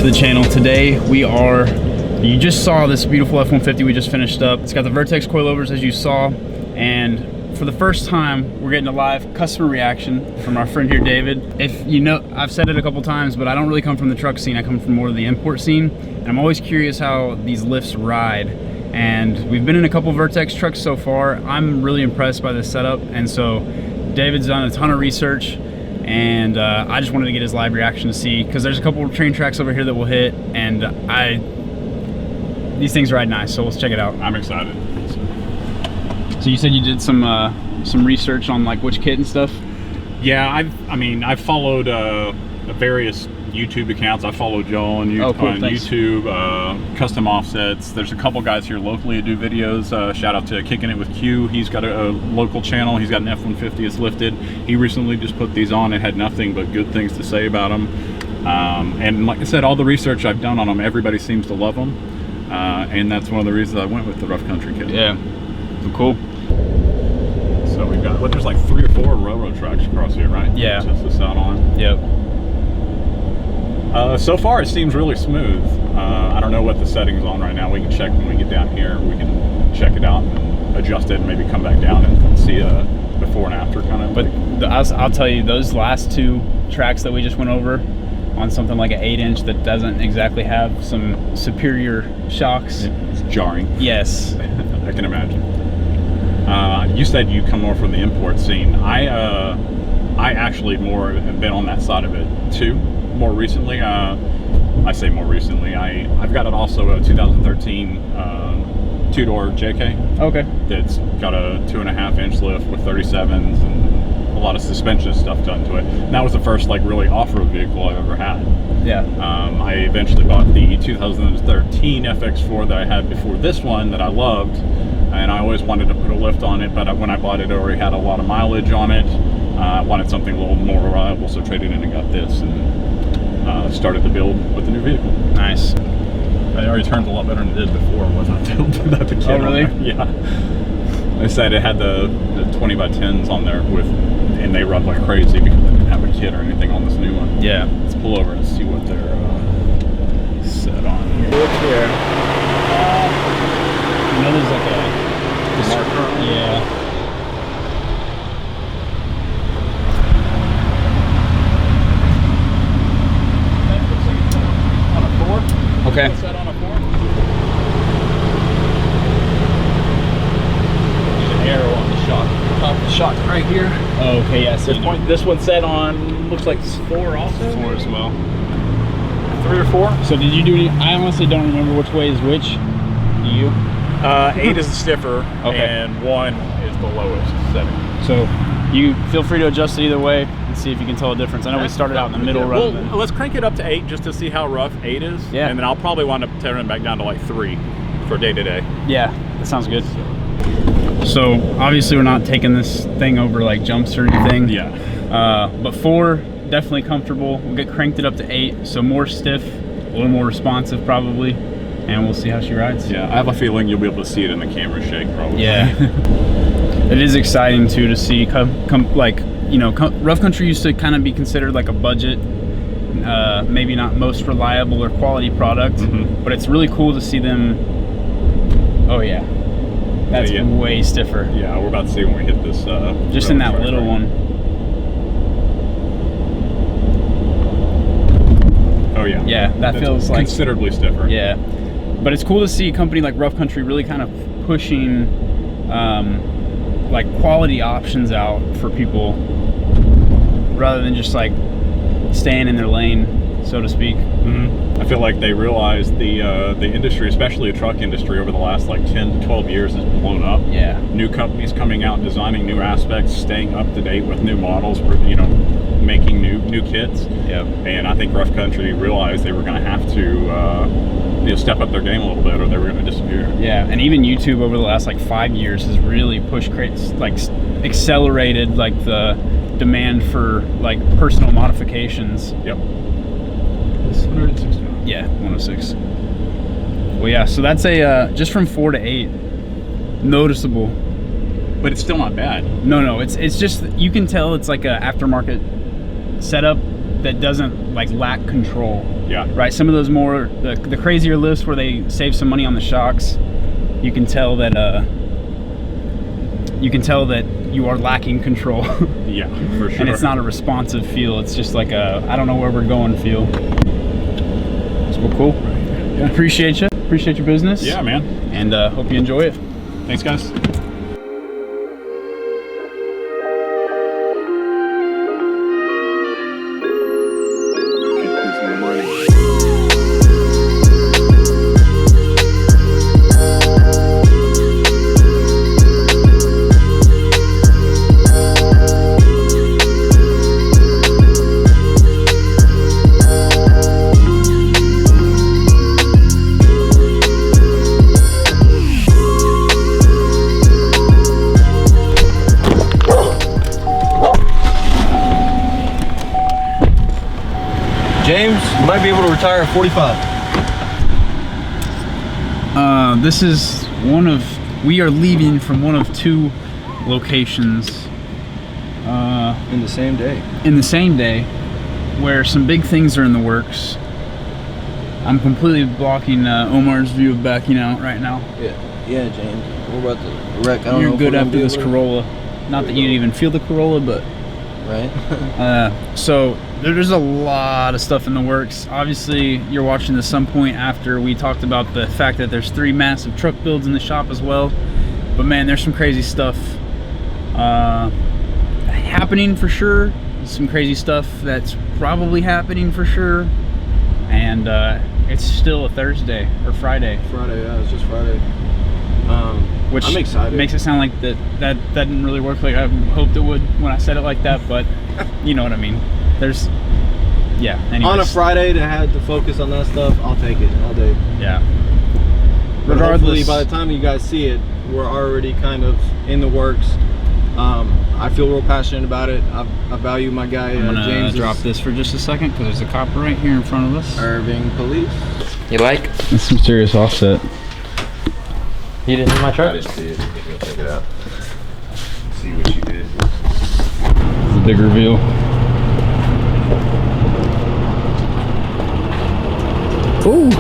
the channel. Today you just saw this beautiful F-150 we just finished up. It's got the Vertex Coilovers, as you saw, and for the first time we're getting a live customer reaction from our friend here, David. If you know, I've said it a couple times, but I don't really come from the truck scene. I come from more of the import scene, and I'm always curious how these lifts ride. And we've been in a couple Vertex trucks so far. I'm really impressed by this setup, and so David's done a ton of research, and I just wanted to get his live reaction to see, because there's a couple of train tracks over here that we'll hit, and these things ride nice, so let's check it out. I'm excited. So you said you did some research on like which kit and stuff? Yeah, I've followed various YouTube accounts. I follow Joel on YouTube, Custom Offsets. There's a couple guys here locally who do videos. Shout out to Kicking It with Q. He's got a local channel. He's got an F-150 that's lifted. He recently just put these on and had nothing but good things to say about them. And like I said, all the research I've done on them, everybody seems to love them. And that's one of the reasons I went with the Rough Country kit. Yeah, cool. So we've got, there's like 3 or 4 railroad tracks across here, right? Yeah. Test this out on. Yep. So far it seems really smooth. I don't know what the setting's on right now. We can check when we get down here. We can check it out and adjust it and maybe come back down and see a before and after kind of. But I'll tell you, those last 2 tracks that we just went over on something like an 8-inch that doesn't exactly have some superior shocks. It's jarring. Yes. I can imagine. You said you come more from the import scene. I actually more have been on that side of it too. More recently, I say more recently, I've got it also a 2013 2-door JK. Okay. It's got a 2.5-inch lift with 37s and a lot of suspension stuff done to it. And that was the first like really off-road vehicle I've ever had. Yeah. I eventually bought the 2013 FX4 that I had before this one that I loved, and I always wanted to put a lift on it, but when I bought it, it already had a lot of mileage on it. I wanted something a little more reliable, so traded in and got this, and started the build with the new vehicle. Nice. It already turned a lot better than it did before when I built the kit. Oh, really? Yeah. They said it had the 20x10s on there and they run like crazy because they didn't have a kit or anything on this new one. Yeah. Let's pull over and see what they're set on here. Look here. You know, there's like a marker. Yeah. Okay. Set on a 4. There's an arrow on the shock. Top of the shock right here. Oh, okay, yeah. So this one's set on, looks like 4 also. 4 as well. 3 or 4. So did you do any? I honestly don't remember which way is which. Do you? 8 is the stiffer, okay, and 1 is the lowest setting. So you feel free to adjust it either way and see if you can tell a difference. I know we started out in the middle rather than... Let's crank it up to 8 just to see how rough 8 is. Yeah. And then I'll probably wind up tearing it back down to like 3 for day to day. Yeah, that sounds good. So obviously we're not taking this thing over like jumps or anything. Yeah. But 4, definitely comfortable. We'll get cranked it up to 8, so more stiff, a little more responsive probably, and we'll see how she rides. Yeah, I have a feeling you'll be able to see it in the camera shake probably. Yeah. It is exciting too to see like, you know, Rough Country used to kind of be considered like a budget, maybe not most reliable or quality product, but it's really cool to see them. Oh yeah, that's way stiffer. Yeah, we're about to see when we hit this. Just in that little one. Oh yeah. Yeah, that feels like considerably stiffer. Yeah, but it's cool to see a company like Rough Country really kind of pushing like quality options out for people rather than just like staying in their lane, so to speak. I feel like they realized the industry, especially the truck industry, over the last like 10 to 12 years has blown up. Yeah. New companies coming out, designing new aspects, staying up to date with new models, you know, making new kits. Yeah. And I think Rough Country realized they were going to have to you know, step up their game a little bit, or they were going to disappear. Yeah, and even YouTube over the last like 5 years has really pushed like accelerated like the demand for like personal modifications. Yep. 160. Yeah, 106. Well, yeah, so that's a just from 4 to 8, noticeable. But it's still not bad. No, it's just, you can tell it's like a aftermarket setup that doesn't like lack control. Yeah. Right. Some of those more the crazier lifts where they save some money on the shocks, you can tell that you are lacking control. Yeah, for sure. And it's not a responsive feel. It's just like a I don't know where we're going feel. So cool. Yeah. Appreciate you. Appreciate your business. Yeah, man. And hope you enjoy it. Thanks, guys. James, you might be able to retire at 45. This is we are leaving from one of 2 locations. In the same day. In the same day, where some big things are in the works. I'm completely blocking Omar's view of backing out right now. Yeah, James. We're about to wreck. I don't know. You're good after this Corolla. Not that you didn't even feel the Corolla, but right. So there's a lot of stuff in the works. Obviously, you're watching this some point after we talked about the fact that there's 3 massive truck builds in the shop as well. But man, there's some crazy stuff happening for sure. Some crazy stuff that's probably happening for sure. And it's still a Thursday or Friday. Friday, yeah, it's just Friday. Which I'm excited. Makes it sound like that didn't really work like I hoped it would when I said it like that, but you know what I mean. There's, yeah. Anyways. On a Friday to have to focus on that stuff, I'll take it all day. Yeah. Regardless, by the time you guys see it, we're already kind of in the works. I feel real passionate about it. I value my guy, I'm gonna James. Drop this for just a second because there's a cop right here in front of us. Irving Police. You like? That's some serious offset. You didn't see my truck? I didn't see it. Go check it out. See what you did. It's a big reveal. Ooh.